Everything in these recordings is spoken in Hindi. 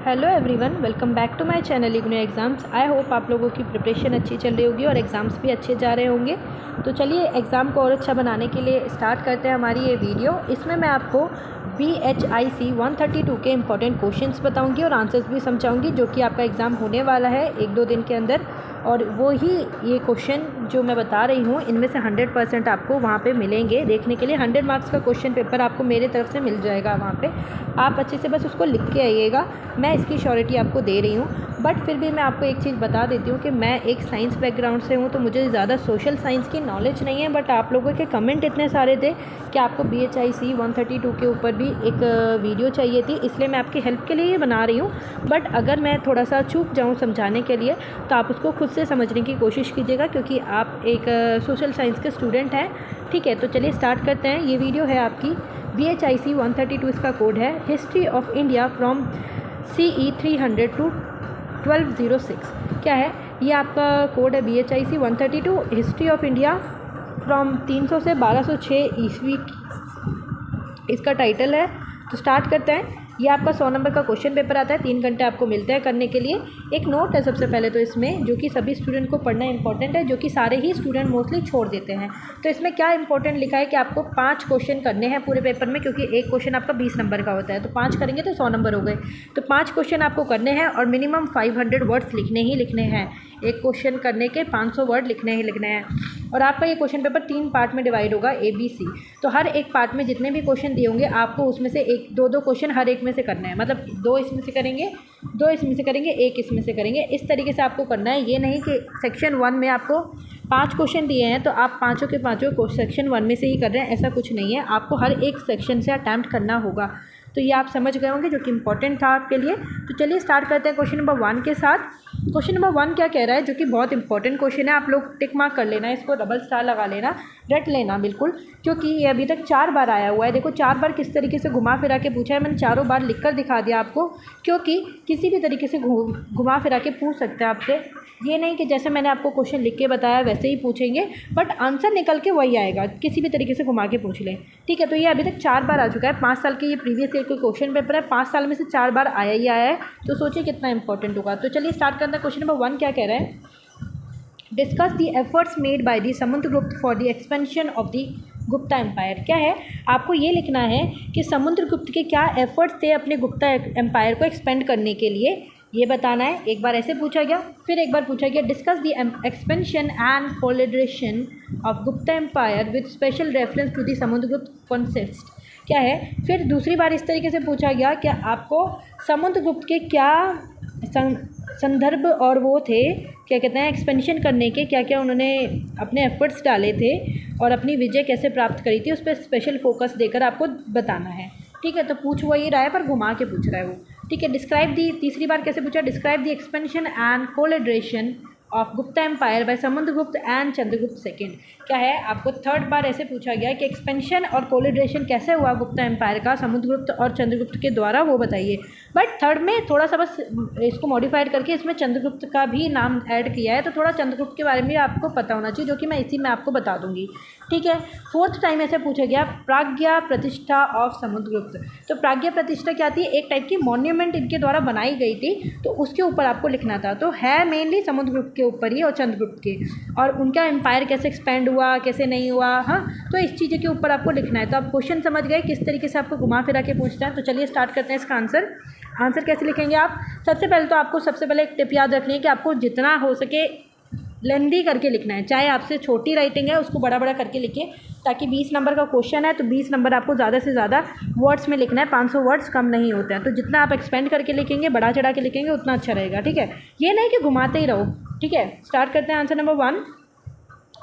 Hello everyone, welcome back to my channel IGNOU exams. I hope आप लोगों की प्रिपरेशन अच्छी चल रही होगी और एग्ज़ाम्स भी अच्छे जा रहे होंगे। तो चलिए एग्ज़ाम को और अच्छा बनाने के लिए स्टार्ट करते हैं हमारी ये वीडियो। इसमें मैं आपको BHIC 132 के इंपॉर्टेंट क्वेश्चंस बताऊंगी और आंसर्स भी समझाऊंगी, जो कि आपका एग्ज़ाम होने वाला है 1-2 दिन के अंदर। और वो ही ये क्वेश्चन जो मैं बता रही हूँ, इनमें से 100% आपको वहाँ पे मिलेंगे देखने के लिए। 100 मार्क्स का क्वेश्चन पेपर आपको मेरे तरफ से मिल जाएगा वहाँ पे। आप अच्छे से बस उसको लिख के आइएगा, मैं इसकी श्योरिटी आपको दे रही हूँ। बट फिर भी मैं आपको एक चीज़ बता देती हूँ कि मैं एक साइंस बैकग्राउंड से हूँ, तो मुझे ज़्यादा सोशल साइंस की नॉलेज नहीं है। बट आप लोगों के कमेंट इतने सारे थे कि आपको BHIC 132 के ऊपर भी एक वीडियो चाहिए थी, इसलिए मैं आपकी हेल्प के लिए ये बना रही हूँ। बट अगर मैं थोड़ा सा चूक जाऊँ समझाने के लिए, तो आप उसको खुद से समझने की कोशिश कीजिएगा, क्योंकि आप एक सोशल साइंस के स्टूडेंट हैं। ठीक है, तो चलिए स्टार्ट करते हैं। ये वीडियो है आपकी BHIC 132, इसका कोड है history of India from CE 300 to 1206। क्या है ये? आपका कोड है BHIC 132, history of India from 300 से 1206 ईस्वी, इसका टाइटल है। तो स्टार्ट करते हैं। ये आपका 100 नंबर का क्वेश्चन पेपर आता है, 3 घंटे आपको मिलते हैं करने के लिए। एक नोट है सबसे पहले तो इसमें, जो कि सभी स्टूडेंट को पढ़ना इंपॉर्टेंट है, जो कि सारे ही स्टूडेंट मोस्टली छोड़ देते हैं। तो इसमें क्या इंपॉर्टेंट लिखा है कि आपको 5 क्वेश्चन करने हैं पूरे पेपर में, क्योंकि एक क्वेश्चन आपका 20 नंबर का होता है, तो 5 करेंगे तो 100 नंबर हो गए। तो 5 क्वेश्चन आपको करने हैं और मिनिमम 500 वर्ड्स लिखने ही लिखने हैं। एक क्वेश्चन करने के 500 वर्ड लिखने ही लिखने हैं। और आपका ये क्वेश्चन पेपर 3 पार्ट में डिवाइड होगा, ABC। तो हर एक पार्ट में जितने भी क्वेश्चन दिए होंगे, आपको उसमें से 1-2 क्वेश्चन हर एक में से करना है। मतलब 2 इसमें से करेंगे, 2 इसमें से करेंगे, 1 इसमें से करेंगे। इस तरीके से आपको करना है। ये नहीं कि सेक्शन 1 में आपको 5 क्वेश्चन दिए हैं तो आप पाँचों के पाँचों सेक्शन 1 में से ही कर रहे हैं, ऐसा कुछ नहीं है। आपको हर एक सेक्शन से अटैम्प्ट करना होगा। तो ये आप समझ गए होंगे, जो कि इंपॉर्टेंट था आपके लिए। तो चलिए स्टार्ट करते हैं क्वेश्चन नंबर 1 के साथ। क्वेश्चन नंबर 1 क्या कह रहा है, जो कि बहुत इंपॉर्टेंट क्वेश्चन है। आप लोग टिक मार्क कर लेना, इसको डबल स्टार लगा लेना, रट लेना बिल्कुल, क्योंकि ये अभी तक 4 बार आया हुआ है। देखो 4 बार किस तरीके से घुमा फिरा के पूछा है। मैंने चारों बार लिख कर दिखा दिया आपको, क्योंकि किसी भी तरीके से घुमा फिरा के पूछ सकते हैं आपसे। ये नहीं कि जैसे मैंने आपको क्वेश्चन लिख के बताया वैसे ही पूछेंगे, बट आंसर निकल के वही आएगा, किसी भी तरीके से घुमा के पूछ लें। ठीक है, तो ये अभी तक 4 बार आ चुका है। 5 साल के ये प्रीवियस ईयर का क्वेश्चन पेपर है, 5 साल में से 4 बार आया ही आया है। तो सोचिए कितना इंपॉर्टेंट होगा। तो चलिए स्टार्ट करते हैं। क्वेश्चन नंबर 1 क्या कह रहे हैं, discuss the efforts made by the Samudragupta for the expansion of the Gupta empire. क्या है, आपको ये लिखना है कि समुद्रगुप्त के क्या एफर्ट्स थे अपने गुप्ता एम्पायर को एक्सपेंड करने के लिए, ये बताना है। एक बार ऐसे पूछा गया, फिर एक बार पूछा गया discuss the expansion and consolidation of Gupta empire with special reference to the Samudragupta concept. क्या है, फिर दूसरी बार इस तरीके से पूछा गया कि आपको समुद्रगुप्त के क्या संदर्भ और वो थे, क्या कहते हैं, एक्सपेंशन करने के क्या क्या उन्होंने अपने एफर्ट्स डाले थे और अपनी विजय कैसे प्राप्त करी थी, उस पर स्पेशल फोकस देकर आपको बताना है। ठीक है, तो पूछ वही रहा है पर घुमा के पूछ रहा है वो। ठीक है, डिस्क्राइब दी, तीसरी बार कैसे पूछा, describe the expansion and consolidation of Gupta empire by Samudragupta and Chandragupta second. क्या है, आपको थर्ड बार ऐसे पूछा गया कि एक्सपेंशन और कोलिड्रेशन कैसे हुआ गुप्ता एम्पायर का समुद्रगुप्त और चंद्रगुप्त के द्वारा, वो बताइए। बट थर्ड में थोड़ा सा बस इसको मॉडिफाइड करके इसमें चंद्रगुप्त का भी नाम ऐड किया है, तो थोड़ा चंद्रगुप्त के बारे में आपको पता होना चाहिए, जो कि मैं इसी में आपको बता दूंगी। ठीक है, फोर्थ टाइम ऐसे पूछा गया प्राज्ञा प्रतिष्ठा ऑफ समुद्रगुप्त। तो प्राज्ञा प्रतिष्ठा क्या थी, एक टाइप की मॉन्यूमेंट इनके द्वारा बनाई गई थी, तो उसके ऊपर आपको लिखना था। तो है मेनली समुद्रगुप्त के ऊपर ही और चंद्रगुप्त के, और उनका एम्पायर कैसे एक्सपेंड हुआ कैसे नहीं हुआ। हाँ, तो इस चीज़ के ऊपर आपको लिखना है। तो आप क्वेश्चन समझ गए किस तरीके से आपको घुमा फिरा के पूछना है। तो चलिए स्टार्ट करते हैं इसका आंसर कैसे लिखेंगे आप। सबसे पहले तो आपको सबसे पहले एक टिप याद रखनी है कि आपको जितना हो सके लेंदी करके लिखना है। चाहे आपसे छोटी राइटिंग है उसको बड़ा बड़ा करके लिखिए, ताकि 20 नंबर का क्वेश्चन है तो 20 नंबर आपको ज़्यादा से ज़्यादा वर्ड्स में लिखना है। 500 वर्ड्स कम नहीं होते हैं, तो जितना आप एक्सपेंड करके लिखेंगे, बढ़ा चढ़ा के लिखेंगे, उतना अच्छा रहेगा। ठीक है, ये नहीं कि घुमाते ही रहो। ठीक है, स्टार्ट करते हैं आंसर नंबर 1।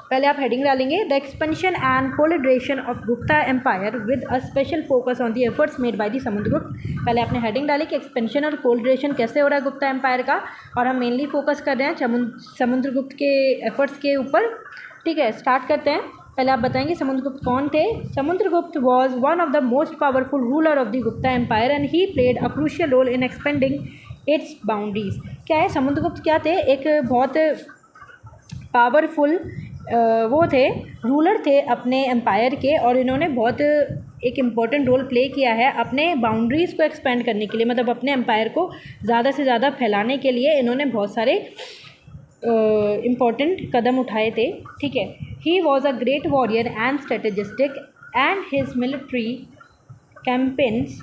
पहले आप हेडिंग डालेंगे, the expansion and consolidation of Gupta empire with a special focus on the efforts made by the Samudragupta. पहले आपने हेडिंग डाली कि एक्सपेंशन और कोलिड्रेशन कैसे हो रहा है गुप्ता एम्पायर का, और हम मेनली फोकस कर रहे हैं समुद्रगुप्त के एफर्ट्स के ऊपर। ठीक है, स्टार्ट करते हैं। पहले आप बताएंगे समुद्रगुप्त कौन थे। Samudragupta was one of the most powerful ruler of the Gupta empire and he played a crucial role in expanding its boundaries. क्या है, समुद्रगुप्त क्या थे, एक बहुत पावरफुल वो थे, रूलर थे अपने एम्पायर के, और इन्होंने बहुत एक इम्पॉर्टेंट रोल प्ले किया है अपने बाउंड्रीज़ को एक्सपेंड करने के लिए, मतलब अपने एम्पायर को ज़्यादा से ज़्यादा फैलाने के लिए इन्होंने बहुत सारे इम्पॉर्टेंट कदम उठाए थे, ठीक है। He was a great warrior and strategistic and his military campaigns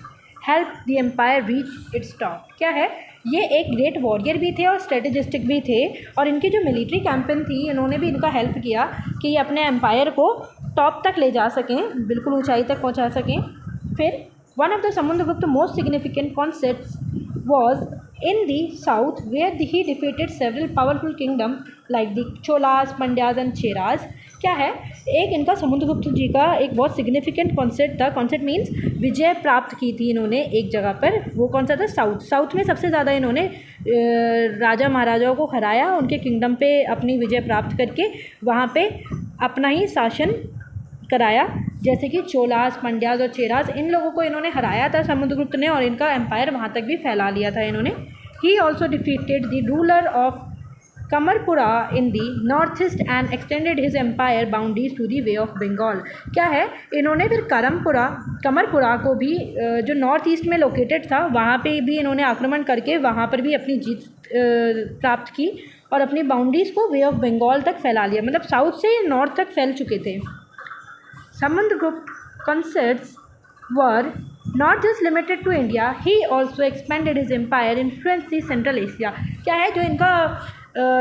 help the empire reach its top. क्या है, ये एक ग्रेट वॉरियर भी थे और स्ट्रेटेजिस्टिक भी थे, और इनकी जो मिलिट्री कैंपेन थी इन्होंने भी इनका हेल्प किया कि ये अपने एम्पायर को टॉप तक ले जा सकें, बिल्कुल ऊंचाई तक पहुंचा सकें। फिर one of the Samudragupta most significant concepts was in the south where he defeated several powerful kingdom like the Cholas, Pandyas and Cheras. क्या है, एक इनका समुद्रगुप्त जी का एक बहुत सिग्निफिकेंट कॉन्सेप्ट था। कॉन्सेप्ट मीन्स विजय प्राप्त की थी इन्होंने एक जगह पर, वो कौन सा था, साउथ में सबसे ज़्यादा इन्होंने राजा महाराजाओं को हराया, उनके किंगडम पे अपनी विजय प्राप्त करके वहाँ पे अपना ही शासन कराया। जैसे कि चोलास, पंड्याज और चेराज, इन लोगों को इन्होंने हराया था समुद्रगुप्त ने, और इनका एम्पायर वहाँ तक भी फैला लिया था इन्होंने। He also defeated the ruler of Kamarupa in the north east and extended his empire boundaries to the bay of Bengal. क्या है, इन्होंने फिर कमरपुरा को भी जो नॉर्थ ईस्ट में लोकेटेड था वहाँ पे भी इन्होंने आक्रमण करके वहाँ पर भी अपनी जीत प्राप्त की और अपनी बाउंड्रीज़ को वे ऑफ बंगाल तक फैला लिया, मतलब साउथ से नॉर्थ तक फैल चुके थे। Samudragupta concerns were not just limited to India, he also expanded his empire, influenced the Central Asia। क्या है, जो इनका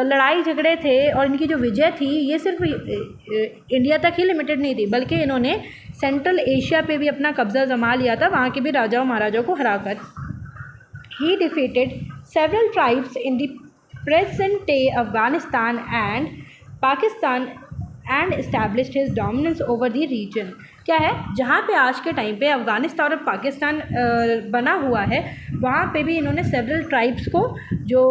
लड़ाई झगड़े थे और इनकी जो विजय थी ये सिर्फ इंडिया तक ही लिमिटेड नहीं थी, बल्कि इन्होंने सेंट्रल एशिया पे भी अपना कब्जा जमा लिया था, वहाँ के भी राजाओं महाराजाओं को हराकर। He defeated several tribes in the present day Afghanistan and Pakistan and established his dominance over the region. क्या है, जहाँ पे आज के टाइम पे अफ़गानिस्तान और पाकिस्तान बना हुआ है, वहाँ पे भी इन्होंने सेवरल ट्राइब्स को जो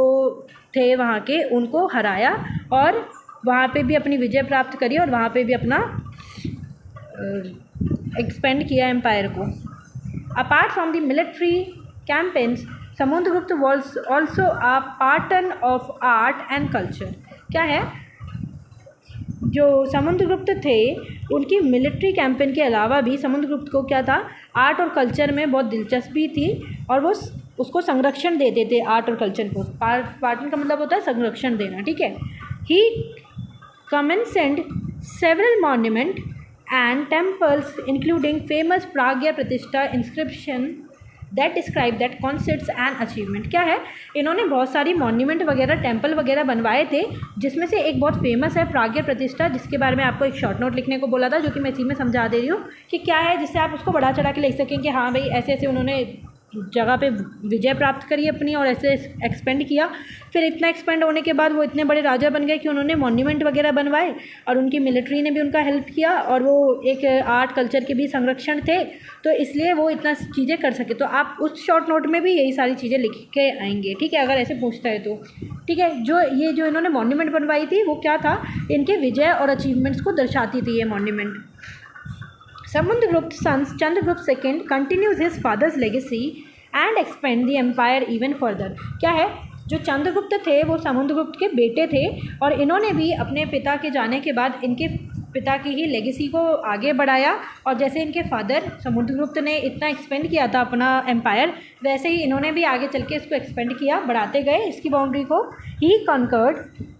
थे वहाँ के उनको हराया और वहाँ पे भी अपनी विजय प्राप्त करी और वहाँ पे भी अपना एक्सपेंड किया एम्पायर को। Apart from the military campaigns, Samudragupta was also a pattern of art and culture. क्या है, जो समुद्रगुप्त थे उनकी मिलिट्री कैंपेन के अलावा भी समुद्रगुप्त को क्या था, आर्ट और कल्चर में बहुत दिलचस्पी थी और वो उसको संरक्षण देते थे। आर्ट और कल्चर को पार्टन का मतलब होता है संरक्षण देना, ठीक है। He commenced several monument and temples including famous Prayag Prashasti inscription that describe that concepts and achievement. क्या है, इन्होंने बहुत सारी मॉन्यूमेंट वगैरह, टेम्पल वगैरह बनवाए थे, जिसमें से एक बहुत फेमस है प्राग्या प्रतिष्ठा, जिसके बारे में आपको एक शॉर्ट नोट लिखने को बोला था, जो कि मैं इसी में समझा दे रही हूँ कि क्या है, जिससे आप उसको बढ़ा चढ़ा के लिख सकें कि हाँ भाई ऐसे ऐसे उन्होंने जगह पे विजय प्राप्त करी अपनी और ऐसे एक्सपेंड किया। फिर इतना एक्सपेंड होने के बाद वो इतने बड़े राजा बन गए कि उन्होंने मॉन्यूमेंट वगैरह बनवाए और उनकी मिलिट्री ने भी उनका हेल्प किया और वो एक आर्ट कल्चर के भी संरक्षण थे, तो इसलिए वो इतना चीज़ें कर सके। तो आप उस शॉर्ट नोट में भी यही सारी चीज़ें लिख के आएंगे, ठीक है, अगर ऐसे पूछता है तो, ठीक है। जो इन्होंने मॉन्यूमेंट बनवाई थी वो क्या था, इनके विजय और अचीवमेंट्स को दर्शाती थी ये monument. Samudragupta sons Chandragupta second continues his father's legacy and expand the empire even further. क्या है, जो चंद्रगुप्त थे वो समुद्रगुप्त के बेटे थे और इन्होंने भी अपने पिता के जाने के बाद इनके पिता की ही लेगेसी को आगे बढ़ाया और जैसे इनके फादर समुद्रगुप्त ने इतना एक्सपेंड किया था अपना एम्पायर, वैसे ही इन्होंने भी आगे चल के इसको एक्सपेंड किया, बढ़ाते गए इसकी बाउंड्री को। He conquered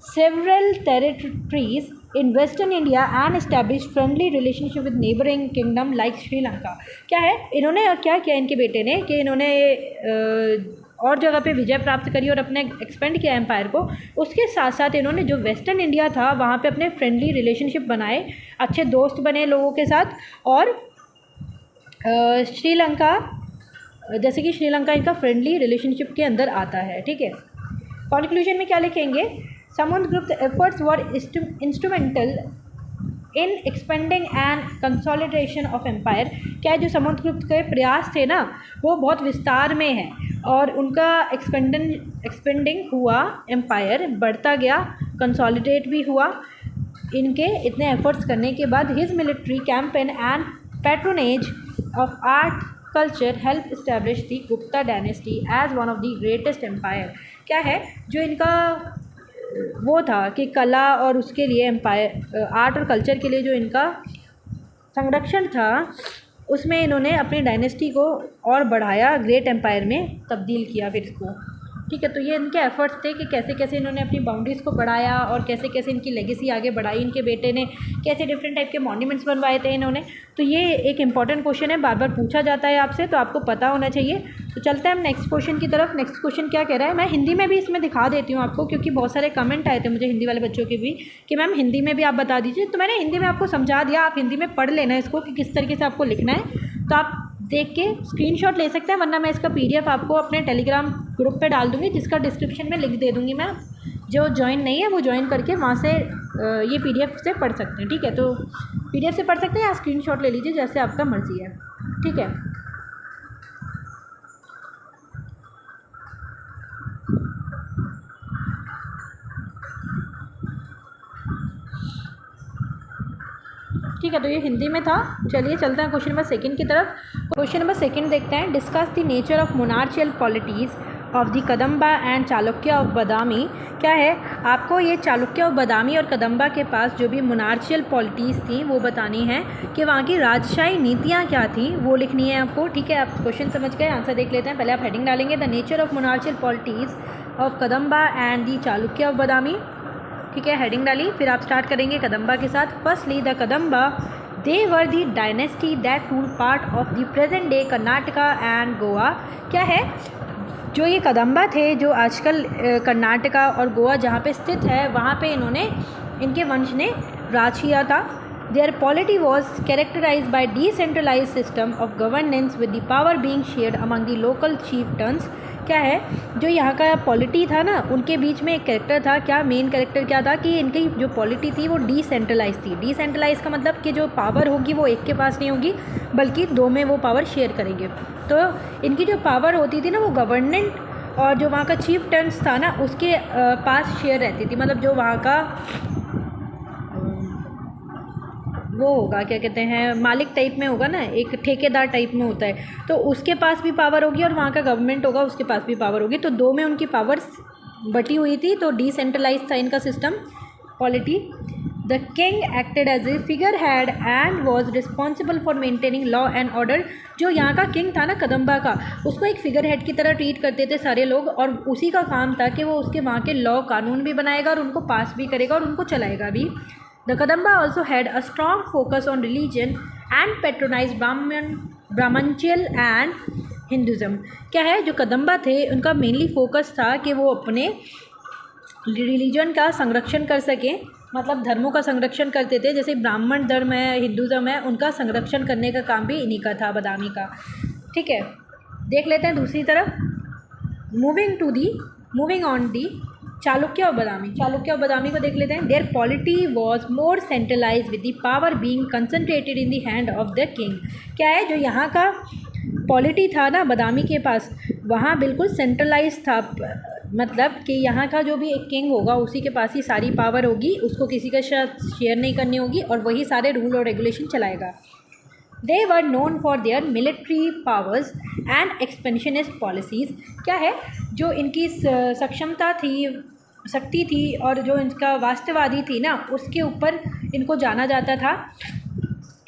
several territories in western India and establish friendly relationship with neighbouring kingdom like Sri Lanka. क्या है, इन्होंने क्या किया इनके बेटे ने कि इन्होंने और जगह पे विजय प्राप्त करी और अपने एक्सपेंड किया एम्पायर को, उसके साथ साथ इन्होंने जो वेस्टर्न इंडिया था वहाँ पे अपने फ्रेंडली रिलेशनशिप बनाए, अच्छे दोस्त बने लोगों के साथ। और श्रीलंका, जैसे कि श्रीलंका इनका फ्रेंडली रिलेशनशिप के अंदर आता है, ठीक है। कॉन्क्लूजन में क्या लिखेंगे, Samudragupta efforts were instrumental in expanding and consolidation of empire. क्या है, जो समुद्रगुप्त के प्रयास थे ना वो बहुत विस्तार में है और उनका एक्सपेंडिंग हुआ, एम्पायर बढ़ता गया, कंसोलिडेट भी हुआ इनके इतने एफर्ट्स करने के बाद। His military campaign and patronage of art culture help establish the Gupta dynasty as one of the greatest empire. क्या है, जो इनका वो था कि कला और उसके लिए एम्पायर, आर्ट और कल्चर के लिए जो इनका संरक्षण था उसमें इन्होंने अपनी डायनेस्टी को और बढ़ाया, ग्रेट एम्पायर में तब्दील किया फिर इसको। ठीक है, तो ये इनके एफर्ट्स थे कि कैसे कैसे इन्होंने अपनी बाउंड्रीज़ को बढ़ाया और कैसे कैसे इनकी लेगेसी आगे बढ़ाई। इनके बेटे ने कैसे डिफरेंट टाइप के मॉन्यूमेंट्स बनवाए थे इन्होंने। तो ये एक इंपॉर्टेंट क्वेश्चन है, बार बार पूछा जाता है आपसे, तो आपको पता होना चाहिए। तो चलते हैं हम नेक्स्ट क्वेश्चन की तरफ। नेक्स्ट क्वेश्चन क्या कह रहा है, मैं हिंदी में भी इसमें दिखा देती हूँ आपको, क्योंकि बहुत सारे कमेंट आए थे मुझे हिंदी वाले बच्चों के भी कि मैम हिंदी में भी आप बता दीजिए। तो मैंने हिंदी में आपको समझा दिया, आप हिंदी में पढ़ लेना इसको कि किस तरीके से आपको लिखना है। तो आप देख के स्क्रीनशॉट ले सकते हैं, वरना मैं इसका PDF आपको अपने टेलीग्राम ग्रुप पे डाल दूँगी, जिसका डिस्क्रिप्शन में लिंक दे दूँगी मैं। जो ज्वाइन नहीं है वो ज्वाइन करके वहाँ से ये PDF से पढ़ सकते हैं। ठीक है, तो PDF से पढ़ सकते हैं या स्क्रीनशॉट ले लीजिए, जैसे आपका मर्ज़ी है। ठीक है, ठीक है, तो ये हिंदी में था। चलिए चलते हैं क्वेश्चन नंबर सेकंड की तरफ। क्वेश्चन नंबर सेकंड देखते हैं। Discuss the nature of monarchial polities of the Kadamba and Chalukya of Badami. क्या है, आपको ये चालुक्य और बादामी और कदम्बा के पास जो भी मोनार्चियल पॉलिटीज़ थी वो बतानी है कि वहाँ की राजशाही नीतियाँ क्या थी, वो लिखनी है आपको। ठीक है, आप क्वेश्चन समझ गए, आंसर देख लेते हैं। पहले आप हेडिंग डालेंगे the nature of monarchial polities of Kadamba and the Chalukya of Badami. ठीक है, हेडिंग डाली, फिर आप स्टार्ट करेंगे कदम्बा के साथ। Firstly the Kadamba they were the dynasty that rule part of the present day Karnataka and Goa. क्या है, जो ये कदम्बा थे जो आजकल कर्नाटका और गोवा जहाँ पे स्थित है वहाँ पे इनके वंश ने राज किया था। Their polity was characterize by decentralize system of governance with the power being shared among the local chieftains. क्या है, जो यहाँ का पॉलिटी था ना, उनके बीच में एक कैरेक्टर था। क्या मेन कैरेक्टर क्या था कि इनकी जो पॉलिटी थी वो डिसेंट्रलाइज थी। डिसेंट्रलाइज का मतलब कि जो पावर होगी वो एक के पास नहीं होगी, बल्कि दो में वो पावर शेयर करेंगे। तो इनकी जो पावर होती थी ना, वो गवर्नमेंट और जो वहाँ का चीफ टर्न्स था ना उसके पास शेयर रहती थी। मतलब जो वहाँ का वो होगा, क्या कहते हैं, मालिक टाइप में होगा ना, एक ठेकेदार टाइप में होता है, तो उसके पास भी पावर होगी और वहाँ का गवर्नमेंट होगा उसके पास भी पावर होगी। तो दो में उनकी पावर्स बटी हुई थी, तो डिसेंट्रलाइज था इनका system polity. The king acted as a figure head and was responsible for maintaining law and order. जो यहाँ का किंग था ना कदम्बा का, उसको एक फिगर हेड की तरह ट्रीट करते थे सारे लोग, और उसी का काम था कि वो उसके वहाँ के लॉ कानून भी बनाएगा और उनको पास भी करेगा और उनको चलाएगा भी। The Kadamba also had a strong focus on religion and patronized Brahmanical and Hinduism। क्या है, जो कदम्बा थे उनका मेनली फोकस था कि वो अपने रिलीजन का संरक्षण कर सकें, मतलब धर्मों का संरक्षण करते थे। जैसे ब्राह्मण धर्म है, हिंदुज़म है, उनका संरक्षण करने का काम भी इन्हीं का था, बादामी का। ठीक है, देख लेते हैं दूसरी तरफ। मूविंग ऑन दी चालुक्य और बादामी। चालुक्य और बादामी को देख लेते हैं। Their polity was more centralise with the power being concentrated in the hand of the king. क्या है, जो यहाँ का पॉलिटी था ना बादामी के पास, वहाँ बिल्कुल सेंट्रलाइज था, मतलब कि यहाँ का जो भी एक किंग होगा उसी के पास ही सारी पावर होगी, उसको किसी का शेयर नहीं करनी होगी और वही सारे रूल और रेगुलेशन चलाएगा। They were known for their military powers and expansionist policies। क्या है, जो इनकी सक्षमता थी, शक्ति थी और जो इनका वास्तववादी थी ना, उसके ऊपर इनको जाना जाता था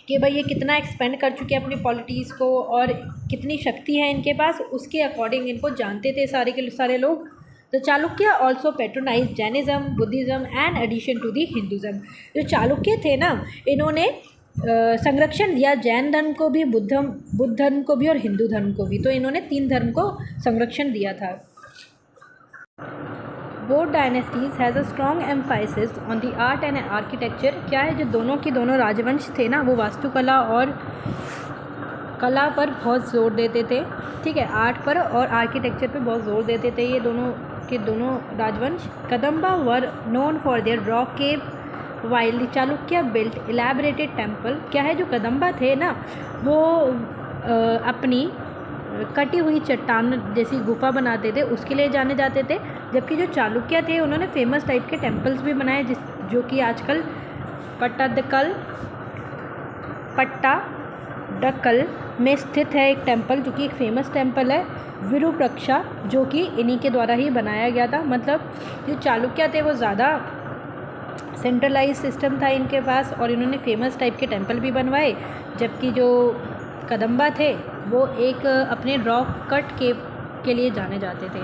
कि भाई ये कितना एक्सपेंड कर चुके हैं अपनी पॉलिटीज़ को और कितनी शक्ति है इनके पास, उसके अकॉर्डिंग इनको जानते थे सारे के सारे लोग। The Chalukya also patronise Jainism, Buddhism and addition to the Hinduism. जो चालुक्य थे ना, इन्होंने संरक्षण दिया जैन धर्म को भी, बुद्ध धर्म को भी और हिंदू धर्म को भी। तो इन्होंने 3 धर्म को संरक्षण दिया था। Both dynasties has a strong Mphasis on the art and architecture. क्या है, जो दोनों राजवंश थे ना, वो वास्तुकला और कला पर बहुत ज़ोर देते थे। ठीक है, आर्ट पर और आर्किटेक्चर पर बहुत ज़ोर देते थे ये दोनों राजवंश। Kadamba were known for their rock cave while the Chalukya built elaborated temple. क्या है, जो कदम्बा थे ना, वो अपनी कटी हुई चट्टान जैसी गुफा बनाते थे, उसके लिए जाने जाते थे। जबकि जो चालुक्य थे उन्होंने फेमस टाइप के टेम्पल्स भी बनाए, जो कि आजकल पट्टाडकल में स्थित है एक टेम्पल, जो कि एक फेमस टेम्पल है विरूपाक्षा, जो कि इन्हीं के द्वारा ही बनाया गया था। मतलब जो चालुक्य थे वो ज़्यादा सेंट्रलाइज सिस्टम था इनके पास और इन्होंने फेमस टाइप के टेंपल भी बनवाए, जबकि जो कदम्बा थे वो एक अपने रॉक कट के लिए जाने जाते थे।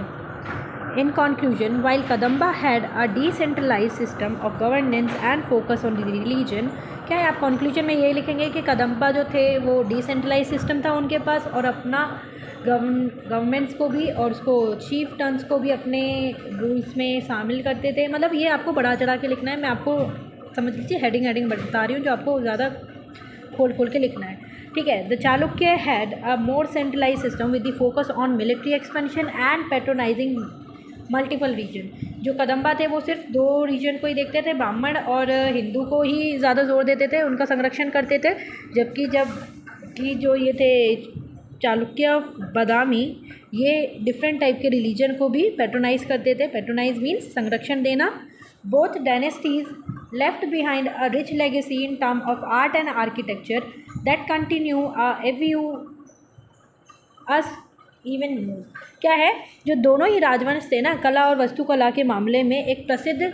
In conclusion, while Kadamba had a decentralized system of governance and focus on the religion, क्या है आप कंक्लूजन में यही लिखेंगे कि कदम्बा जो थे वो डिसेंट्रलाइज सिस्टम था उनके पास, और अपना गवर्नमेंट्स को भी और उसको चीफ टर्न्स को भी अपने रूल्स में शामिल करते थे। मतलब ये आपको बढ़ा चढ़ा के लिखना है, मैं आपको समझ लीजिए हेडिंग बता रही हूँ जो आपको ज़्यादा खोल के लिखना है, ठीक है। The Chalukya had a more centralise system with the focus on military expansion and patronising multiple region. जो कदम्बा थे वो सिर्फ 2 रीजन को ही देखते थे, ब्राह्मण और हिंदू को ही ज़्यादा जोर देते थे, उनका संरक्षण करते थे। जबकि जो ये थे चालुक्य बादामी, ये डिफरेंट टाइप के रिलीजन को भी पैट्रोनाइज करते थे। पैट्रोनाइज मीन्स संरक्षण देना। Both dynasties left behind a rich legacy in term of art and architecture that continue एव्यू अस इवन मोर। क्या है, जो दोनों ही राजवंश थे ना, कला और वास्तुकला के मामले में एक प्रसिद्ध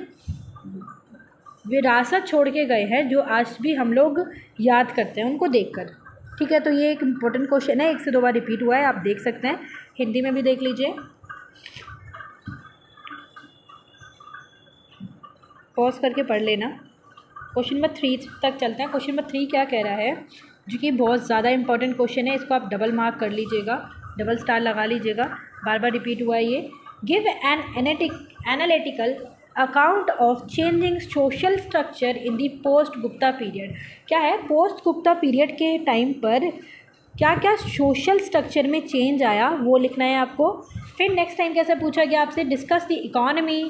विरासत छोड़ के गए हैं जो आज भी हम लोग याद करते हैं उनको देखकर, ठीक है। तो ये एक इम्पोर्टेंट क्वेश्चन है, 1 से 2 बार रिपीट हुआ है, आप देख सकते हैं, हिंदी में भी देख लीजिए। पॉज करके पढ़ लेना। क्वेश्चन नंबर 3 तक चलते हैं। क्वेश्चन नंबर 3 क्या कह रहा है, जो कि बहुत ज़्यादा इंपॉर्टेंट क्वेश्चन है, इसको आप डबल मार्क कर लीजिएगा, डबल स्टार लगा लीजिएगा, बार बार रिपीट हुआ है ये। Give an analytical account of changing social structure in the post Gupta period. क्या है, पोस्ट गुप्ता पीरियड के टाइम पर क्या क्या सोशल स्ट्रक्चर में चेंज आया वो लिखना है आपको। फिर नेक्स्ट टाइम कैसे पूछा गया आपसे, discuss the economy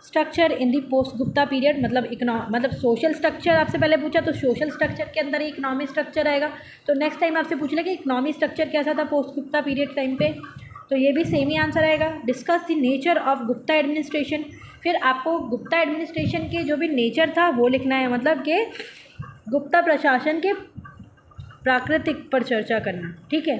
structure in the post Gupta period. मतलब सोशल स्ट्रक्चर आपसे पहले पूछा तो सोशल स्ट्रक्चर के अंदर ही इकोनॉमिक स्ट्रक्चर आएगा। तो नेक्स्ट टाइम आपसे पूछ ले कि इकोनॉमिक स्ट्रक्चर कैसा था पोस्ट गुप्ता पीरियड टाइम पे, तो ये भी सेम ही आंसर आएगा। Discuss the nature of Gupta administration, फिर आपको गुप्ता एडमिनिस्ट्रेशन के जो भी नेचर था वो लिखना है, मतलब कि गुप्ता प्रशासन के प्राकृतिक पर चर्चा करना, ठीक है।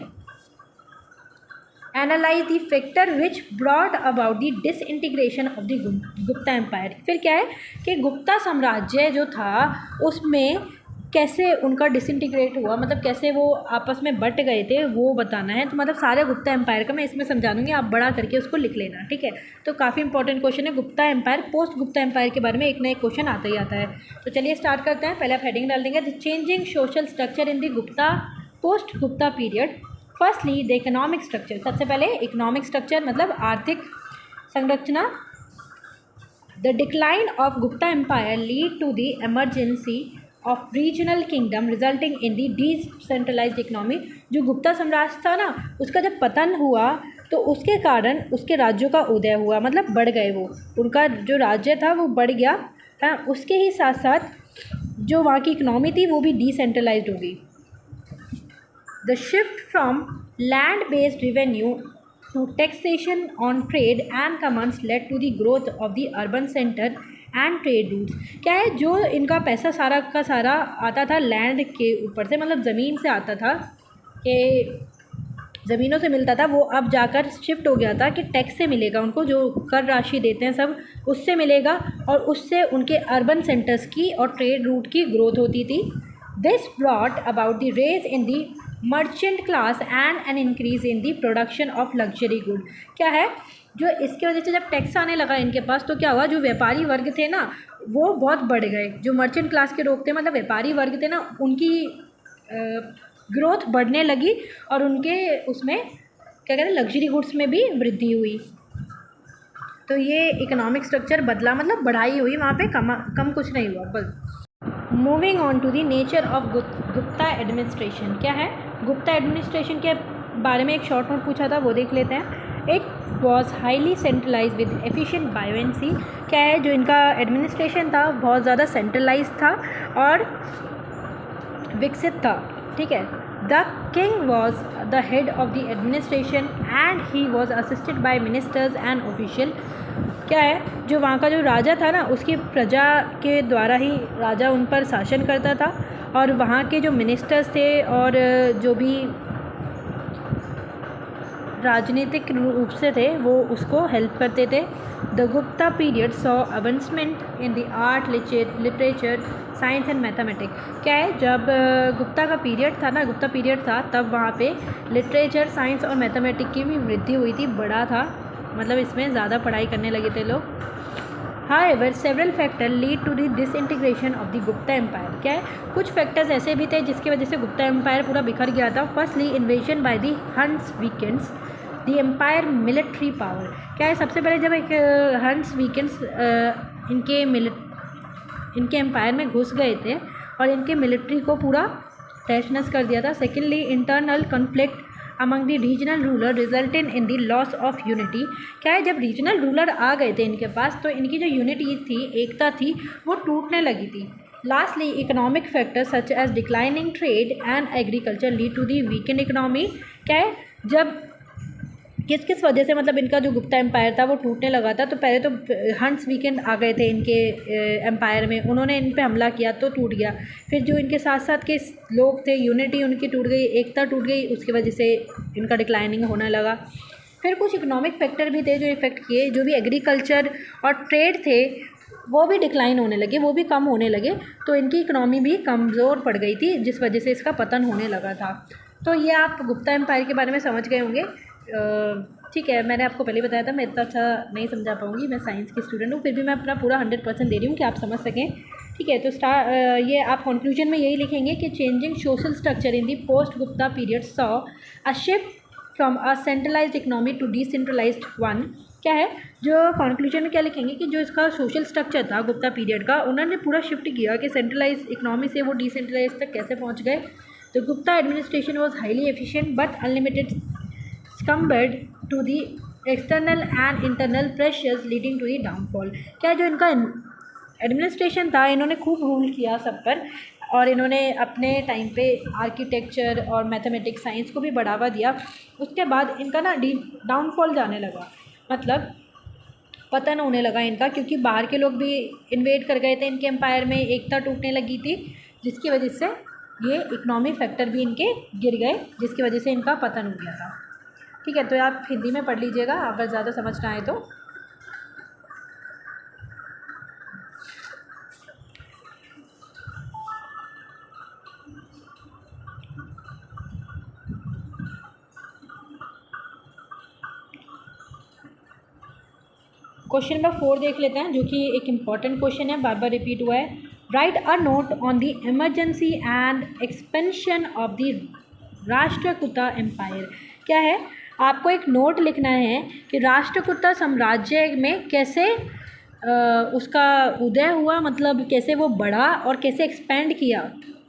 Analyse the factor which brought about the disintegration of the Gupta empire. फिर क्या है कि गुप्ता साम्राज्य जो था उसमें कैसे उनका डिसइंटीग्रेट हुआ, मतलब कैसे वो आपस में बट गए थे वो बताना है। तो मतलब सारे गुप्ता एम्पायर का मैं इसमें समझा दूँगी, आप बड़ा करके उसको लिख लेना, ठीक है। तो काफ़ी इंपॉर्टेंट क्वेश्चन है, Gupta empire post Gupta empire के बारे में एक ना एक क्वेश्चन आता ही आता है। तो चलिए स्टार्ट करते हैं। पहले आप हेडिंग डाल देंगे, the changing social structure in the Gupta post Gupta period. Firstly the economic structure, सबसे पहले इकोनॉमिक स्ट्रक्चर मतलब आर्थिक संरचना। The decline of Gupta empire lead to the emergency of regional kingdom resulting in the decentralised economy. जो गुप्ता साम्राज्य था ना उसका जब पतन हुआ तो उसके कारण उसके राज्यों का उदय हुआ, मतलब बढ़ गए वो, उनका जो राज्य था वो बढ़ गया, हाँ। उसके ही साथ साथ जो वहाँ की इकोनॉमी थी वो भी डिसेंट्रलाइज्ड हो गई। The shift from land based revenue to taxation on trade and commerce led to the growth of the urban center and trade routes। क्या है, जो इनका पैसा सारा का सारा आता था लैंड के ऊपर से, मतलब ज़मीन से आता था, कि ज़मीनों से मिलता था, वो अब जाकर शिफ्ट हो गया था कि टैक्स से मिलेगा उनको, जो कर राशि देते हैं सब उससे मिलेगा, और उससे उनके अर्बन सेंटर्स की और ट्रेड रूट की ग्रोथ होती थी। This brought about the raise in the merchant class and an increase in the production of luxury good. क्या है, जो इसकी वजह से जब टैक्स आने लगा इनके पास तो क्या हुआ, जो व्यापारी वर्ग थे ना वो बहुत बढ़ गए, जो मर्चेंट क्लास के लोग थे मतलब व्यापारी वर्ग थे ना, उनकी ग्रोथ बढ़ने लगी और उनके उसमें क्या कहते हैं लग्जरी गुड्स में भी वृद्धि हुई। तो ये इकोनॉमिक स्ट्रक्चर बदला, मतलब बढ़ाई हुई वहाँ पे, कम कुछ नहीं हुआ बस। Moving on to the nature of Gupta administration. क्या है, गुप्ता एडमिनिस्ट्रेशन के बारे में एक शॉर्ट नोट पूछा था वो देख लेते हैं। It was highly centralise with efficient buoyancy. क्या है, जो इनका एडमिनिस्ट्रेशन था बहुत ज़्यादा सेंट्रलाइज था और विकसित था, ठीक है। The king was the head of the administration and he was assisted by ministers and official. क्या है, जो वहाँ का जो राजा था ना उसकी प्रजा के द्वारा ही राजा उन पर शासन करता था, और वहाँ के जो मिनिस्टर्स थे और जो भी राजनीतिक रूप से थे वो उसको हेल्प करते थे। The Gupta period saw advancement in the art literature science and mathematics. क्या है, जब गुप्ता का पीरियड था ना, गुप्ता पीरियड था, तब वहाँ पे लिटरेचर, साइंस और मैथमेटिक्स की भी वृद्धि हुई थी, बढ़ा था, मतलब इसमें ज़्यादा पढ़ाई करने लगे थे लोग। However, several factors lead to the disintegration of the Gupta Empire। क्या है, कुछ फैक्टर्स ऐसे भी थे जिसकी वजह से गुप्ता एम्पायर पूरा बिखर गया था। Firstly, invasion by the Huns weakens the empire military power. क्या है, सबसे पहले जब एक हंस वीकेंड्स इनके एम्पायर में घुस गए थे और इनके मिलिट्री को पूरा तहस नहस कर दिया था। Secondly, internal conflict among the regional ruler resulted in the loss of unity. क्या है, जब रीजनल रूलर आ गए थे इनके पास, तो इनकी जो यूनिटी थी, एकता थी, वो टूटने लगी थी। Lastly, economic factors such as declining trade and agriculture lead to the weakened economy. क्या है, जब किस वजह से मतलब इनका जो गुप्ता एम्पायर था वो टूटने लगा था, तो पहले तो हंस वीकेंड आ गए थे इनके एम्पायर में, उन्होंने इन पे हमला किया तो टूट गया। फिर जो इनके साथ साथ के लोग थे, यूनिटी उनकी टूट गई, एकता टूट गई, उसकी वजह से इनका डिक्लाइनिंग होने लगा। फिर कुछ इकोनॉमिक फैक्टर भी थे जो इफ़ेक्ट किए, जो भी एग्रीकल्चर और ट्रेड थे वो भी डिक्लाइन होने लगे, वो भी कम होने लगे, तो इनकी इकनॉमी भी कमज़ोर पड़ गई थी, जिस वजह से इसका पतन होने लगा था। तो ये आप गुप्ता एम्पायर के बारे में समझ गए होंगे। ठीक है, मैंने आपको पहले बताया था मैं इतना अच्छा नहीं समझा पाऊँगी, मैं साइंस की स्टूडेंट हूँ, फिर भी मैं अपना पूरा 100% दे रही हूँ कि आप समझ सकें। ठीक है, तो ये आप कंक्लूजन में यही लिखेंगे कि changing social structure in the post Gupta period saw a shift from a centralised economy to decentralised one. क्या है, जो कंक्लूजन में क्या लिखेंगे कि जो इसका सोशल स्ट्रक्चर था गुप्ता पीरियड का, उन्होंने पूरा शिफ्ट किया कि सेंट्रलाइज इकोनॉमी से वो डिसेंट्रलाइज तक कैसे पहुँच गए। तो Gupta administration was highly efficient but unlimited succumbed to the external and internal pressures leading to the downfall। क्या जो इनका एडमिनिस्ट्रेशन था, इन्होंने खूब रूल किया सब पर, और इन्होंने अपने टाइम पे आर्किटेक्चर और मैथमेटिक्स साइंस को भी बढ़ावा दिया। उसके बाद इनका ना डाउनफॉल जाने लगा, मतलब पतन होने लगा इनका, क्योंकि बाहर के लोग भी इन्वेड कर गए थे इनके एम्पायर में, एकता टूटने लगी थी, जिसकी वजह से ये इकोनॉमिक फैक्टर भी इनके गिर गए, जिसकी वजह से इनका पतन हो गया था। ठीक है, तो आप हिंदी में पढ़ लीजिएगा अगर ज़्यादा समझ ना आए तो। क्वेश्चन नंबर 4 देख लेते हैं, जो कि एक इम्पॉर्टेंट क्वेश्चन है, बार बार रिपीट हुआ है। Write a note on the emergency and expansion of the Rashtrakuta empire. क्या है, आपको एक नोट लिखना है कि राष्ट्रकूटा साम्राज्य में कैसे उसका उदय हुआ, मतलब कैसे वो बढ़ा और कैसे एक्सपेंड किया।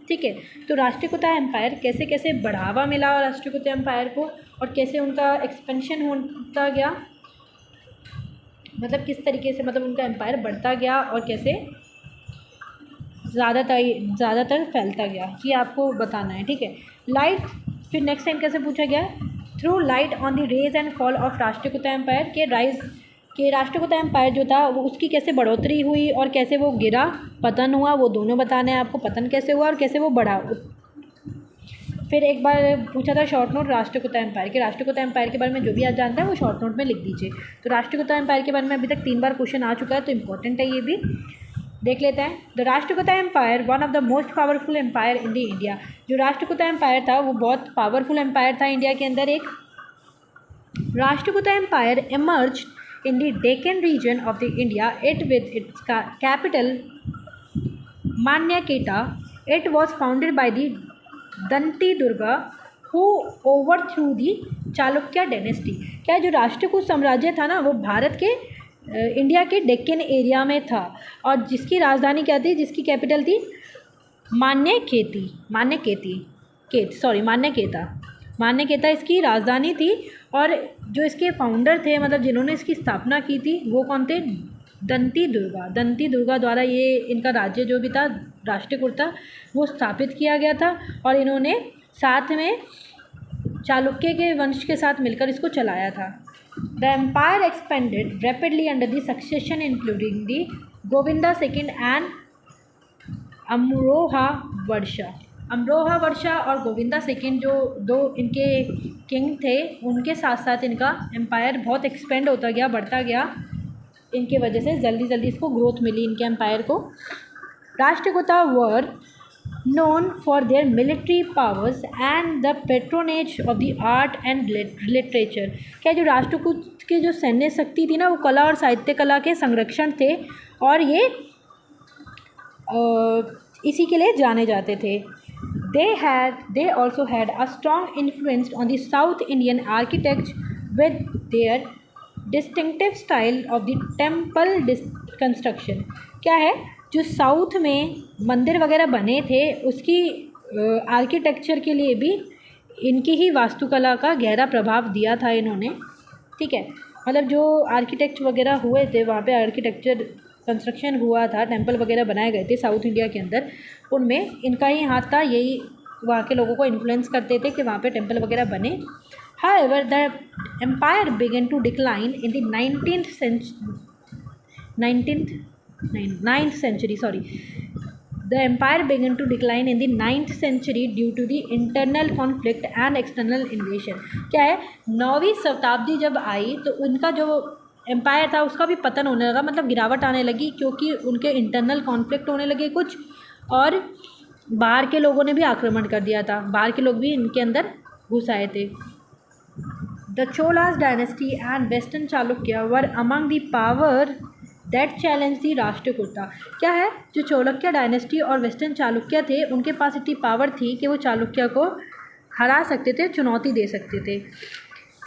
ठीक है, तो राष्ट्रकूटा एम्पायर कैसे कैसे बढ़ावा मिला राष्ट्रकूटा एम्पायर को, और कैसे उनका एक्सपेंशन होता गया, मतलब किस तरीके से मतलब उनका एम्पायर बढ़ता गया और कैसे ज़्यादातर फैलता गया, ये आपको बताना है। ठीक है, लाइट, फिर नेक्स्ट टाइम कैसे पूछा गया, throw light on the raise and fall of Rashtrakuta empire, के राइज के राष्ट्रकूटा एम्पायर जो था वो उसकी कैसे बढ़ोतरी हुई और कैसे वो गिरा, पतन हुआ, वो दोनों बताने हैं आपको, पतन कैसे हुआ और कैसे वो बढ़ा। फिर एक बार पूछा था शॉर्ट नोट राष्ट्रकूटा एम्पायर के, राष्ट्रकूटा एम्पायर के बारे में जो भी आप जानते हैं वो शॉर्ट नोट में लिख दीजिए। तो राष्ट्रकूटा एम्पायर के बारे में अभी तक 3 बार क्वेश्चन आ चुका है, तो इंपॉर्टेंट है, ये भी देख लेते हैं। The Rashtrakuta empire one of the most powerful empire in the India. जो राष्ट्रकूटा एम्पायर था वो बहुत पावरफुल एम्पायर था इंडिया के अंदर एक। Rashtrakuta empire emerged in the Deccan region of the India, it with its capital Manyaketa. It was founded by the Danti Durga who overthrew the Chalukya dynasty। क्या जो राष्ट्रकूट साम्राज्य था ना वो भारत के इंडिया के डेक्कन एरिया में था, और जिसकी राजधानी क्या थी, जिसकी कैपिटल थी मान्यकेता इसकी राजधानी थी। और जो इसके फाउंडर थे, मतलब जिन्होंने इसकी स्थापना की थी, वो कौन थे, दंती दुर्गा द्वारा ये इनका राज्य जो भी था राष्ट्रकूट था वो स्थापित किया गया था, और इन्होंने साथ में चालुक्य के वंश के साथ मिलकर इसको चलाया था। The empire expanded rapidly under the succession including the Govinda second and Amoghavarsha और गोविंदा सेकेंड, जो 2 इनके किंग थे, उनके साथ साथ इनका एम्पायर बहुत एक्सपेंड होता गया, बढ़ता गया, इनके वजह से जल्दी इसको ग्रोथ मिली इनके एम्पायर को। राष्ट्रकूटा वर known for their military powers and the patronage of the art and literature। क्या जो राष्ट्रकूट के जो सैन्य शक्ति थी ना, वो कला और साहित्य कला के संरक्षण थे और ये इसी के लिए जाने जाते थे। They also had a strong influence on the South Indian architects with their distinctive style of the temple construction। क्या है, जो साउथ में मंदिर वगैरह बने थे उसकी आर्किटेक्चर के लिए भी इनकी ही वास्तुकला का गहरा प्रभाव दिया था इन्होंने। ठीक है, मतलब जो आर्किटेक्ट वगैरह हुए थे वहाँ पे, आर्किटेक्चर कंस्ट्रक्शन हुआ था, टेंपल वगैरह बनाए गए थे साउथ इंडिया के अंदर, उनमें इनका ही हाथ था। यही वहाँ के लोगों को इन्फ्लुएंस करते थे कि वहाँ पे टेंपल वगैरह बने। However the empire began to decline in the 9th century, the empire began to decline in the 9th century due to the internal conflict and external invasion। क्या है, 9वीं शताब्दी जब आई तो उनका जो एम्पायर था उसका भी पतन होने लगा, मतलब गिरावट आने लगी, क्योंकि उनके इंटरनल कॉन्फ्लिक्ट होने लगे कुछ, और बाहर के लोगों ने भी आक्रमण कर दिया था, बाहर के लोग भी इनके अंदर घुस आए थे। The Cholas dynasty and western Chalukya were among the power that challenge the Rashtrakuta. क्या है, जो चालुक्य डायनेस्टी और वेस्टर्न चालुक्य थे उनके पास इतनी पावर थी कि वो चालुक्य को हरा सकते थे, चुनौती दे सकते थे।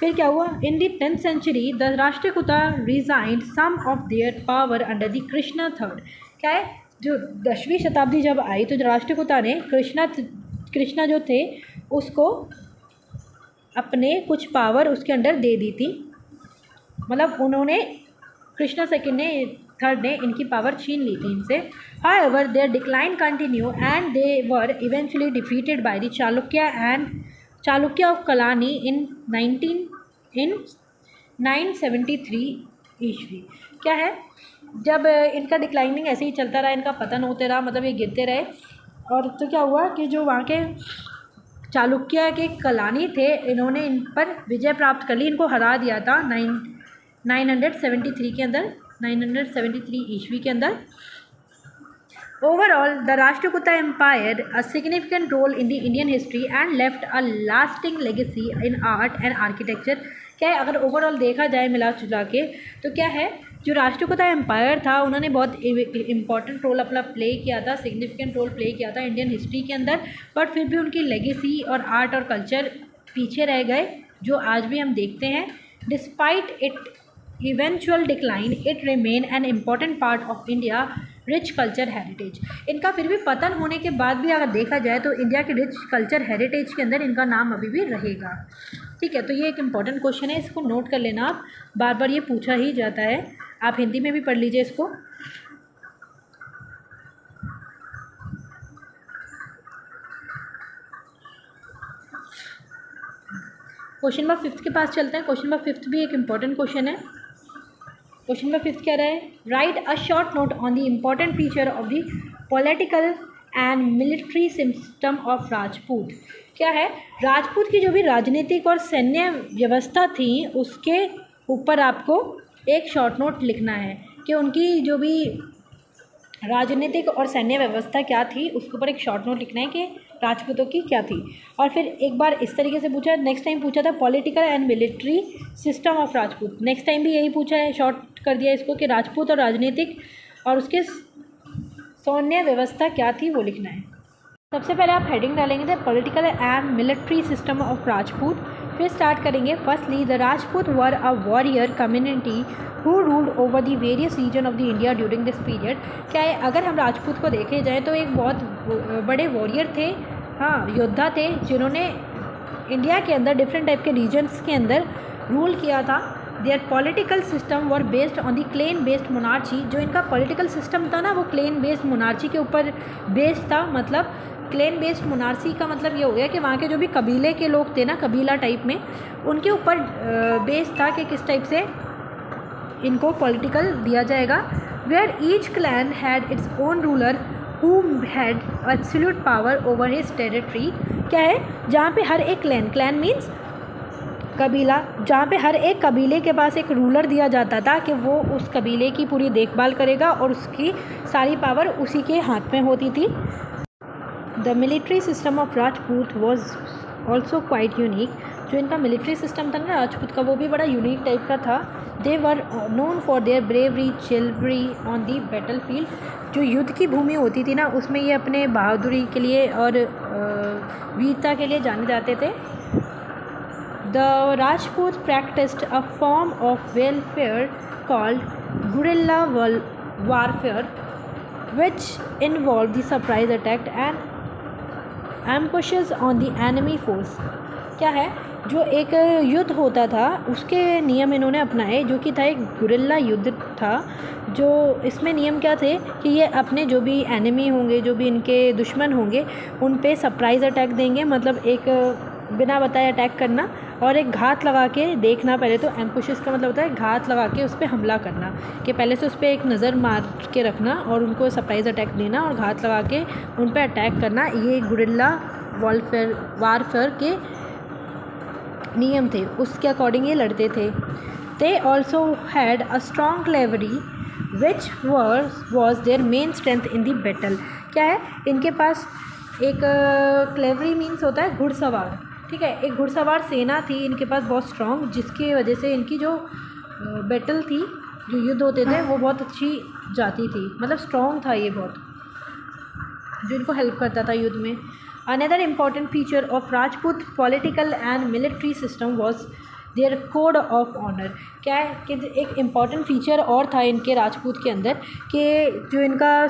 फिर क्या हुआ, in the 10th century the Rashtrakuta regained some of their power under the Krishna third. क्या है, जो 10वीं शताब्दी जब आई तो राष्ट्रकूटा ने कृष्णा जो थे उसको अपने कुछ पावर उसके अंडर दे दी थी, मतलब उन्होंने कृष्णा थर्ड ने इनकी पावर छीन ली थी इनसे। However their decline continue and they were eventually defeated by the Chalukya of Kalyani in 973 ईस्वी। क्या है, जब इनका डिक्लाइनिंग ऐसे ही चलता रहा, इनका पतन होते रहा, मतलब ये गिरते रहे, और तो क्या हुआ कि जो वहाँ के चालुक्य के कलानी थे इन्होंने इन पर विजय प्राप्त कर ली, इनको हरा दिया था 973 के अंदर, 973 ईस्वी के अंदर। Overall the Rashtrakuta empire a significant role in the Indian history and left a lasting legacy in art and architecture. क्या है, अगर ओवरऑल देखा जाए मिला जुला के तो क्या है, जो राष्ट्रकूटा एम्पायर था उन्होंने बहुत इंपॉर्टेंट रोल अपना प्ले किया था, सिग्निफिकेंट रोल प्ले किया था इंडियन हिस्ट्री के अंदर, बट फिर भी उनकी लेगेसी और आर्ट और कल्चर पीछे रह गए, जो आज भी हम देखते हैं। Despite it eventual decline, it remain an important part of India rich culture heritage। इनका फिर भी पतन होने के बाद भी अगर देखा जाए तो इंडिया के रिच कल्चर हेरिटेज के अंदर इनका नाम अभी भी रहेगा। ठीक है, तो ये एक इम्पॉर्टेंट क्वेश्चन है, इसको नोट कर लेना आप, बार बार ये पूछा ही जाता है, आप हिंदी में भी पढ़ लीजिए इसको। क्वेश्चन नंबर 5 के पास चलते हैं। क्वेश्चन नंबर 5 भी एक इम्पॉर्टेंट क्वेश्चन है। क्वेश्चन नंबर 5 क्या रहा है, write a short note on the important feature of the political and military system of Rajput. क्या है, राजपूत की जो भी राजनीतिक और सैन्य व्यवस्था थी उसके ऊपर आपको एक शॉर्ट नोट लिखना है कि उनकी जो भी राजनीतिक और सैन्य व्यवस्था क्या थी उसके ऊपर एक शॉर्ट नोट लिखना है कि राजपूतों की क्या थी। और फिर एक बार इस तरीके से पूछा, नेक्स्ट टाइम पूछा था political and military system of Rajput, next time भी यही पूछा है, शॉर्ट कर दिया इसको कि राजपूत और राजनीतिक और उसके सैन्य व्यवस्था क्या थी वो लिखना है। सबसे पहले आप हेडिंग डालेंगे the political and military system of Rajput, फिर स्टार्ट करेंगे firstly the Rajput were a warrior community who ruled over the various region of the India during this period. क्या है, अगर हम राजपूत को देखे जाए तो एक बहुत बड़े वॉरियर थे, हाँ योद्धा थे, जिन्होंने इंडिया के अंदर डिफरेंट टाइप के रीजन्स के अंदर रूल किया था। Their political system were based on the clan based monarchy. जो इनका पॉलिटिकल सिस्टम था ना वो क्लेन बेस्ड मोनार्ची के ऊपर बेस्ड था। मतलब क्लेन बेस्ड मोनार्ची का मतलब ये हो गया कि वहाँ के जो भी कबीले के लोग थे ना, कबीला टाइप में, उनके ऊपर बेस्ड था कि किस टाइप से इनको पॉलिटिकल दिया जाएगा। Where each clan had its own ruler who had absolute power over his territory. क्या है, जहाँ पे हर एक क्लैन मीन्स कबीला, जहाँ पे हर एक कबीले के पास एक रूलर दिया जाता था कि वो उस कबीले की पूरी देखभाल करेगा और उसकी सारी पावर उसी के हाथ में होती थी। The military system of Rajput was also quite unique. जो इनका मिलिट्री सिस्टम था ना राजपूत का, वो भी बड़ा यूनिक टाइप का था। They were known for their bravery chivalry on the battle field. जो युद्ध की भूमि होती थी ना, उसमें ये अपने बहादुरी के लिए और वीरता के लिए जाने जाते थे। The Rajput practised a form of welfare called guerrilla warfare which involved the surprise attack and ambushes on the enemy force। क्या है, जो एक युद्ध होता था उसके नियम इन्होंने अपनाए, जो कि था एक गुरिल्ला युद्ध था। जो इसमें नियम क्या थे कि ये अपने जो भी एनिमी होंगे, जो भी इनके दुश्मन होंगे, उन पे सरप्राइज़ अटैक देंगे, मतलब एक बिना बताए अटैक करना और एक घात लगा के देखना। पहले तो एम्बुशेस का मतलब होता है घात लगा के उस पर हमला करना, कि पहले से उस पर एक नज़र मार के रखना और उनको सरप्राइज़ अटैक देना और घात लगा के उन पर अटैक करना। ये गुरिल्ला वारफेयर के नियम थे, उसके अकॉर्डिंग ये लड़ते थे। They also had a strong cavalry which was their main strength in the battle. क्या है, इनके पास एक क्लेवरी मीन्स होता है घुड़सवार, ठीक है। एक घुड़सवार सेना थी इनके पास बहुत स्ट्रॉन्ग, जिसकी वजह से इनकी जो बैटल थी, जो युद्ध होते थे, वो बहुत अच्छी जाती थी, मतलब स्ट्रॉन्ग था ये बहुत, जो इनको हेल्प करता था युद्ध में। Another important feature of Rajput political and military system was their code of honour. क्या है कि एक इम्पॉर्टेंट फीचर और था इनके राजपूत के अंदर, कि जो इनका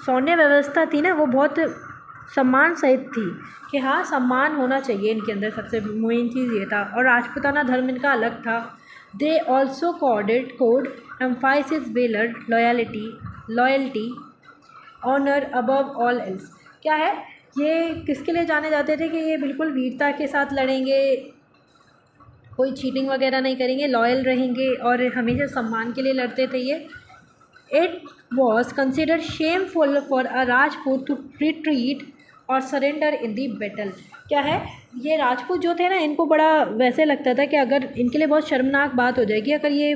सौम्य व्यवस्था थी ना, वो बहुत सम्मान सहित थी, कि हाँ सम्मान होना चाहिए इनके अंदर, सबसे मेन चीज़ ये था। और राजपूताना धर्म इनका अलग था। They also code emphasis valour loyalty honour above all else. क्या है, ये किसके लिए जाने जाते थे कि ये बिल्कुल वीरता के साथ लड़ेंगे, कोई चीटिंग वगैरह नहीं करेंगे, लॉयल रहेंगे और हमेशा सम्मान के लिए लड़ते थे ये। It was considered shameful for a Rajput to retreat or surrender in the battle. क्या है, ये राजपूत जो थे ना, इनको बड़ा वैसे लगता था कि अगर इनके लिए बहुत शर्मनाक बात हो जाएगी अगर ये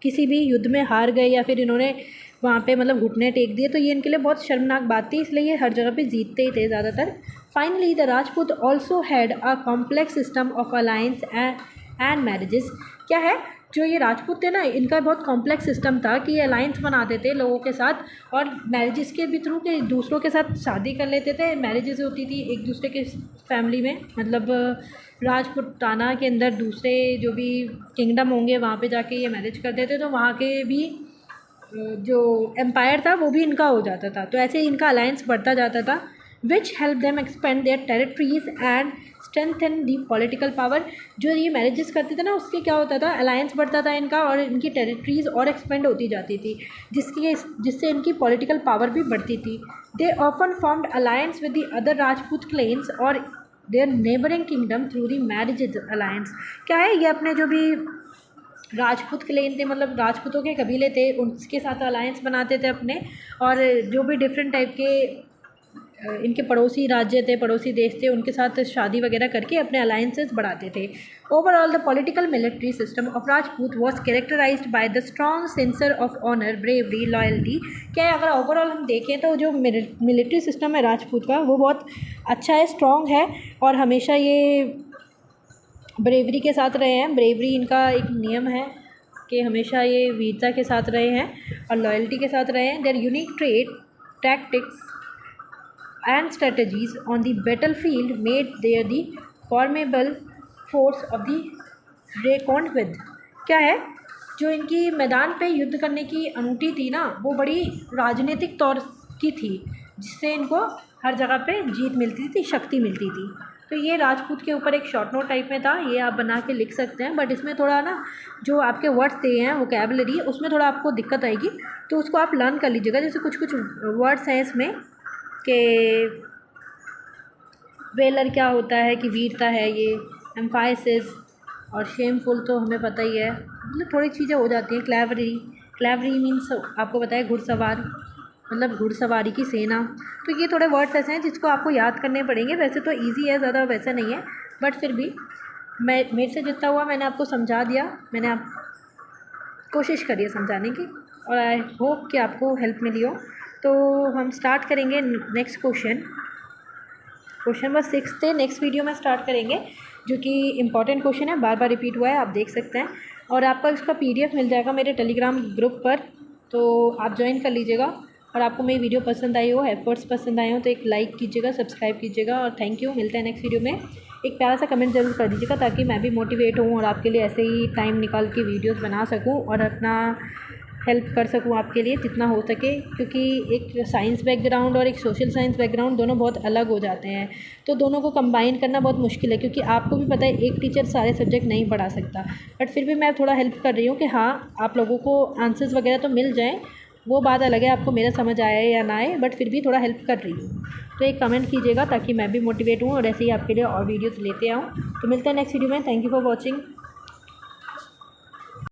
किसी भी युद्ध में हार गए या फिर इन्होंने वहाँ पे मतलब घुटने टेक दिए, तो ये इनके लिए बहुत शर्मनाक बात थी, इसलिए ये हर जगह पे जीतते ही थे ज़्यादातर। Finally the Rajput also had a complex system of alliance and marriages. क्या है, जो ये राजपूत थे ना, इनका बहुत कॉम्प्लेक्स सिस्टम था कि ये अलायंस बनाते थे लोगों के साथ और मैरिजेस के भी थ्रू के दूसरों के साथ शादी कर लेते थे। मैरिजेस होती थी एक दूसरे के फैमिली में, मतलब राजपूताना के अंदर दूसरे जो भी किंगडम होंगे वहाँ पे जाके ये मैरिज करते थे, तो वहाँ के भी जो एम्पायर था वो भी इनका हो जाता था। तो ऐसे इनका अलायंस बढ़ता जाता था, which help them expand there territories and strengthen the political power. जो ये मैरिजेस करते थे ना, उसके क्या होता था, अलायंस बढ़ता था इनका और इनकी टेरिटरीज और एक्सपेंड होती जाती थी, जिससे इनकी पॉलिटिकल पावर भी बढ़ती थी। They often formed alliance with the other Rajput clans और their neighbouring kingdom through the marriage alliance. क्या है, ये अपने जो भी राजपूत क्लेन थे, मतलब राजपूतों के कबीले थे, उनके साथ अलायंस बनाते थे अपने, और जो भी डिफरेंट टाइप के इनके पड़ोसी राज्य थे, पड़ोसी देश थे, उनके साथ शादी वगैरह करके अपने अलायंसेस बढ़ाते थे। Overall the political military system of Rajput was characterised by the strong sense of honour bravery loyalty. क्या है, अगर ओवरऑल हम देखें तो जो मिलिट्री सिस्टम है राजपूत का, वो बहुत अच्छा है, स्ट्रॉन्ग है और हमेशा ये ब्रेवरी के साथ रहे हैं। ब्रेवरी इनका एक नियम है कि हमेशा ये वीरता के साथ रहे हैं और लॉयल्टी के साथ रहे हैं। There unique trade tactics and strategies on the battlefield made there the formidable force of the reckoned with। क्या है, जो इनकी मैदान पे युद्ध करने की अनूठी थी ना, वो बड़ी राजनीतिक तौर की थी, जिससे इनको हर जगह पे जीत मिलती थी, शक्ति मिलती थी। तो ये राजपूत के ऊपर एक शॉर्ट नोट टाइप में था, ये आप बना के लिख सकते हैं, बट इसमें थोड़ा ना जो आपके वर्ड्स दिए हैं वोकैबुलरी, उसमें थोड़ा आपको दिक्कत आएगी, तो उसको आप लर्न कर लीजिएगा। जैसे कुछ कुछ वर्ड्स हैं इसमें कि वेलर क्या होता है कि वीरता है, ये एम्फासिस और शेमफुल तो हमें पता ही है, मतलब थोड़ी चीज़ें हो जाती हैं। क्लेवरी मीन्स आपको पता है घुड़सवार, मतलब घुड़सवारी की सेना। तो ये थोड़े वर्ड्स ऐसे हैं जिसको आपको याद करने पड़ेंगे, वैसे तो इजी है, ज़्यादा वैसा नहीं है, बट फिर भी मेरे से जितना हुआ मैंने आपको समझा दिया, मैंने आप कोशिश करी है समझाने की, और आई होप कि आपको हेल्प मिली हो। तो हम स्टार्ट करेंगे नेक्स्ट क्वेश्चन नंबर 6 थे, नेक्स्ट वीडियो में स्टार्ट करेंगे, जो कि इम्पॉर्टेंट क्वेश्चन है, बार बार रिपीट हुआ है, आप देख सकते हैं। और आपका इसका PDF मिल जाएगा मेरे टेलीग्राम ग्रुप पर, तो आप ज्वाइन कर लीजिएगा। और आपको मेरी वीडियो पसंद आई हो, एफर्ट्स पसंद आए हो, तो एक लाइक कीजिएगा, सब्सक्राइब कीजिएगा, और थैंक यू। मिलते हैं नेक्स्ट वीडियो में। एक प्यारा सा कमेंट ज़रूर कर दीजिएगा ताकि मैं भी मोटिवेट हूँ और आपके लिए ऐसे ही टाइम निकाल के वीडियोस बना सकूँ और अपना हेल्प कर सकूँ आपके लिए जितना हो सके, क्योंकि एक साइंस बैकग्राउंड और एक सोशल साइंस बैकग्राउंड दोनों बहुत अलग हो जाते हैं, तो दोनों को कंबाइन करना बहुत मुश्किल है, क्योंकि आपको भी पता है एक टीचर सारे सब्जेक्ट नहीं पढ़ा सकता। बट फिर भी मैं थोड़ा हेल्प कर रही हूँ कि हाँ, आप लोगों को आंसर्स वगैरह तो मिल जाएँ, वो बात अलग है आपको मेरा समझ आए या ना आए, बट फिर भी थोड़ा हेल्प कर रही हूँ। तो एक कमेंट कीजिएगा ताकि मैं भी मोटिवेट हूँ और ऐसे ही आपके लिए और वीडियोस लेते आऊँ। तो मिलते हैं नेक्स्ट वीडियो में। Thank you for watching.